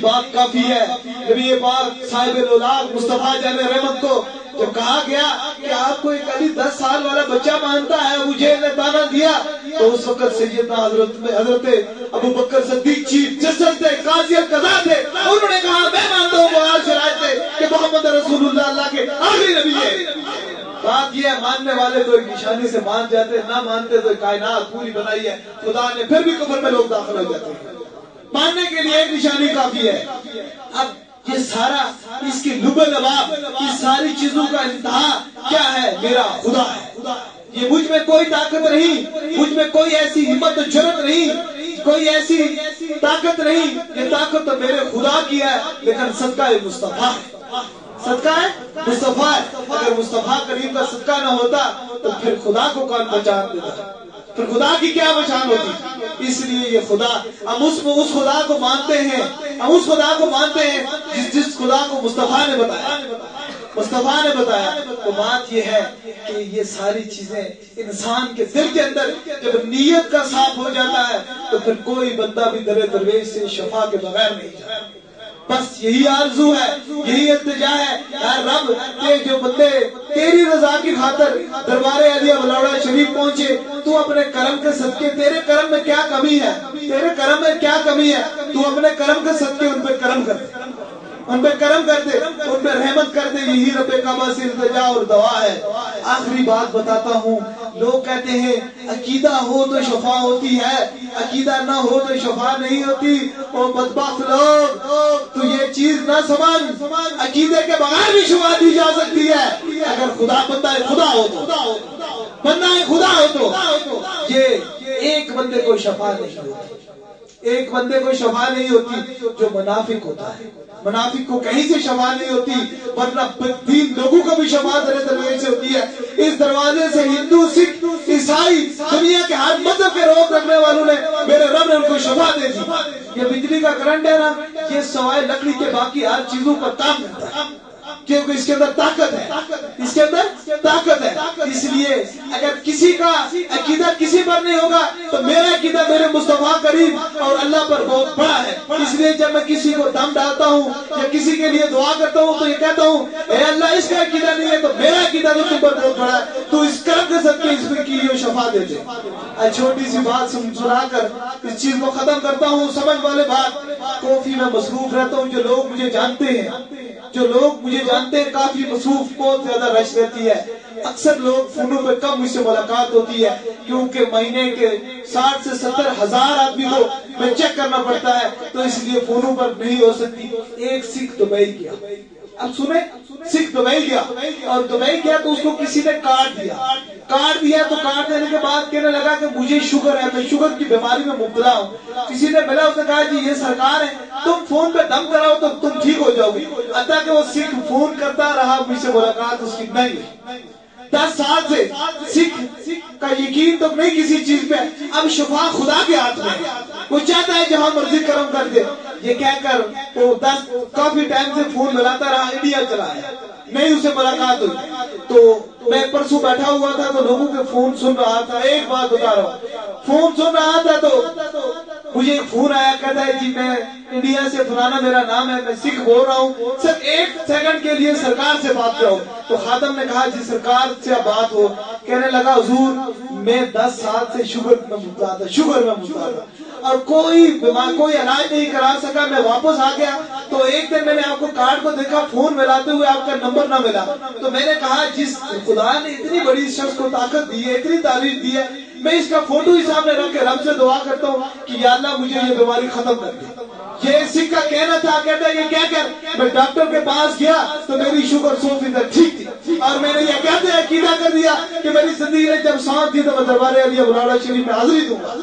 بات کافی ہے. نبی پاک صاحب الاولاد مصطفیٰ جان رحمت کو جب کہا گیا کہ آپ کو ایک علی 10 سال والا بچہ مانتا ہے, مجھے نے تانا دیا, تو اس وقت سیدنا حضرت ابو بکر صدیق چیف جسٹس تھے, قاضی القضاء تھے, انہوں نے کہا میں مانتا ہوں معاذ شرائط سے کہ محمد رسول اللہ کے آخری نبی ہے. بات یہ ہے ماننے والے تو ایک نشانی سے مان جاتے, نہ مانتے تو کائنات پوری بنائی ہے خدا نے, پھر بھی کفر میں لوگ داخل ہو جاتے ہیں. ماننے کے لیے ایک نشانی کافی ہے. اب یہ سارا اس کی لب لباب, اس ساری چیزوں کا انتہا کیا ہے؟ میرا خدا ہے. یہ مجھ میں کوئی طاقت نہیں, مجھ میں کوئی ایسی ہمت و جرأت نہیں, کوئی ایسی طاقت نہیں. یہ طاقت تو میرے خدا کی ہے, لیکن صدقہ مصطفیٰ ہے, صدقہ ہے مصطفیٰ ہے. اگر مصطفیٰ کریم کا صدقہ نہ ہوتا تو پھر خدا کو کون پہچان دیتا, پھر خدا کی کیا پہچان ہوتی؟ اس لیے یہ خدا, ہم اس خدا کو مانتے ہیں, ہم اس خدا کو مانتے ہیں جس خدا کو مصطفیٰ نے بتایا, مصطفیٰ نے بتایا. تو بات یہ ہے کہ یہ ساری چیزیں انسان کے دل کے اندر جب نیت کا صاف ہو جاتا ہے تو پھر کوئی بندہ بھی در درویش سے شفا کے بغیر نہیں جاتا. بس یہی آرزو ہے, یہی التجا ہے, اے رب کہ جو بندے تیری رضا کی خاطر دربار عالیہ بلوڑا شریف پہنچے, تو اپنے کرم کے صدقے, تیرے کرم میں کیا کمی ہے, تیرے کرم میں کیا کمی ہے, تو اپنے کرم کے صدقے ان پہ کرم کر دے, ان پہ کرم کر دے, ان پہ رحمت کر دے. یہی رب کعبہ سے التجا اور دعا ہے. آخری بات بتاتا ہوں, لوگ کہتے ہیں عقیدہ ہو تو شفا ہوتی ہے, عقیدہ نہ ہو تو شفا نہیں ہوتی. او بدبخت لوگ, تو یہ چیز نہ سمجھ, عقیدے کے بغیر بھی شفا دی جا سکتی ہے اگر خدا بندہ خدا ہو تو, بندہ خدا ہو تو. یہ ایک بندے کو شفا نہیں ہوتی, ایک بندے کو شفا نہیں ہوتی جو منافق ہوتا ہے. منافق کو کہیں سے شفا نہیں ہوتی, ورنہ بدین لوگوں کو بھی شفا درویش سے ہوتی ہے. اس دروازے سے ہندو, سکھ, عیسائی, دنیا کے ہر مذہب کے روک رکھنے والوں نے, میرے رب نے ان کو شفا دے دی. یہ بجلی کا کرنٹ ہے نا, یہ سوائے لکڑی کے باقی ہر چیزوں پر کام کرتا ہے, کیونکہ اس کے اندر طاقت ہے, اس کے اندر طاقت ہے. اس لیے اگر کسی کا عقیدہ کسی پر نہیں ہوگا تو میرا عقیدہ میرے مصطفیٰ کریم اور اللہ پر بہت بڑا ہے. اس لیے جب میں کسی کو دم ڈالتا ہوں یا کسی کے لیے دعا کرتا ہوں تو یہ کہتا ہوں, اے اللہ اس کا عقیدہ نہیں ہے تو میرا عقیدہ تو تم پر بہت بڑا ہے, تو اس کرم کے صدقے اس میں کی یہ شفا دے دے. چھوٹی سی بات سنا کر اس چیز کو ختم کرتا ہوں. سمجھ والے بات, کافی میں مصروف رہتا ہوں, جو لوگ مجھے جانتے ہیں, جو لوگ مجھے جانتے ہیں, کافی مصروف, بہت زیادہ رش رہتی ہے. اکثر لوگ فونوں پہ کم مجھ سے ملاقات ہوتی ہے, کیونکہ مہینے کے 60 سے 70 ہزار آدمی کو میں چیک کرنا پڑتا ہے, تو اس لیے فونوں پر نہیں ہو سکتی. ایک سکھ دبئی گیا, اب سنیں, سکھ دبئی گیا, اور دبئی گیا تو اس کو کسی نے کارڈ دیا, تو کارڈ دینے کے بعد کہنے لگا کہ مجھے شوگر ہے, میں شوگر کی بیماری میں مبتلا ہوں. کسی نے ملا, اس نے کہا جی یہ سرکار ہے, تم فون پہ دم کراؤ تو تم ٹھیک ہو جاؤ گی. حتیٰ کہ وہ سکھ فون کرتا رہا, مجھ سے ملاقات اس کی نہیں ہوئی. 10 سال سے سکھ کا یقین تو نہیں کسی چیز پہ. اب شفا خدا کے ہاتھ میں, وہ چاہتا ہے جہاں مرضی کرم کر دے. یہ کہہ کر وہ کافی ٹائم سے فون ملاتا رہا, انڈیا چلا ہے, نہیں اسے ملاقات ہوئی. تو میں پرسوں بیٹھا ہوا تھا تو لوگوں کے فون سن رہا تھا. ایک بات بتا رہا ہوں, فون سن رہا تھا تو مجھے ایک فون آیا, کہتا ہے جی میں انڈیا سے فلانا میرا نام ہے, میں سکھ بول رہا ہوں, صرف 1 سیکنڈ کے لیے سرکار سے بات کراؤ. تو خادم نے کہا جی سرکار سے بات ہو. کہنے لگا حضور میں 10 سال سے شوگر میں مبتلا تھا, اور کوئی علاج نہیں کرا سکا. میں واپس آ گیا تو ایک دن میں نے آپ کو کارڈ کو دیکھا, فون ملاتے ہوئے آپ کا نمبر نہ ملا. تو میں نے کہا جس خدا نے اتنی بڑی شخص کو طاقت دی ہے, اتنی تعریف دی ہے, میں اس کا فوٹو ہی سامنے رکھ کے رب سے دعا کرتا ہوں کہ یا اللہ مجھے یہ بیماری ختم کر دے. یہ سکھ کا کہنا تھا. کہتا ہے یہ کیا کر, میں ڈاکٹر کے پاس گیا تو میری شوگر 100% ٹھیک تھی, اور میں نے یہ کہتے ہیں عقیدہ کر دیا کہ میری زندگی میں جب سانس دی تو میں دربار عالیہ بلوڑا شریف میں حاضری دوں گا.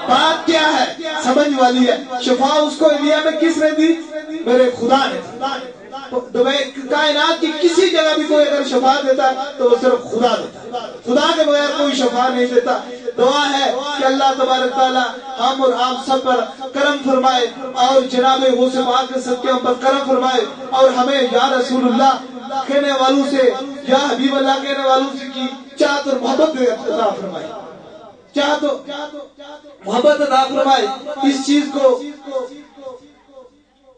بات کیا ہے, سمجھ والی ہے. شفا اس کو انڈیا میں کس نے دی؟ میرے خدا نے. کائنات کی کسی جگہ بھی کوئی اگر شفا دیتا ہے تو وہ صرف خدا دیتا ہے, خدا کے بغیر کوئی شفا نہیں دیتا. دعا ہے کہ اللہ تبارک تعالیٰ ہم اور آپ سب پر کرم فرمائے, اور جناب غوث پاک کے صدقے ہم پر کرم فرمائے, اور ہمیں یا رسول اللہ کہنے والوں سے, یا حبیب اللہ کہنے والوں سے کی چاہت اور محبت عطا فرمائے, چاہت محبت عطا فرمائے. اس چیز کو